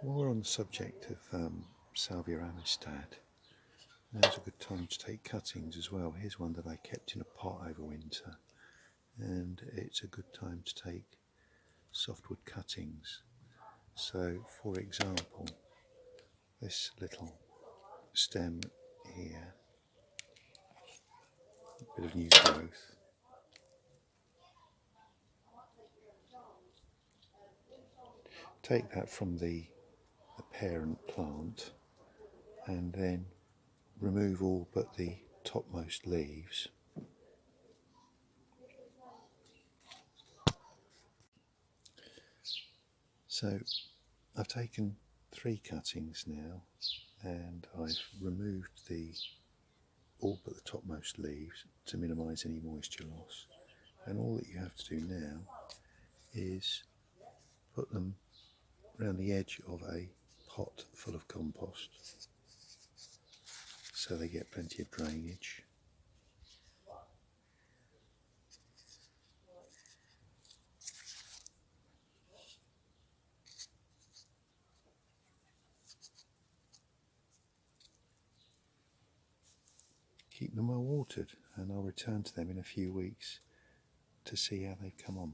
While we're on the subject of Salvia amistad, now's a good time to take cuttings as well. Here's one that I kept in a pot over winter, and it's a good time to take softwood cuttings. So, for example, this little stem here, a bit of new growth. Take that from the parent plant and then remove all but the topmost leaves. So I've taken 3 cuttings now and I've removed all but the topmost leaves to minimise any moisture loss, and all that you have to do now is put them around the edge of a pot full of compost so they get plenty of drainage. Keep them well watered, and I'll return to them in a few weeks to see how they've come on.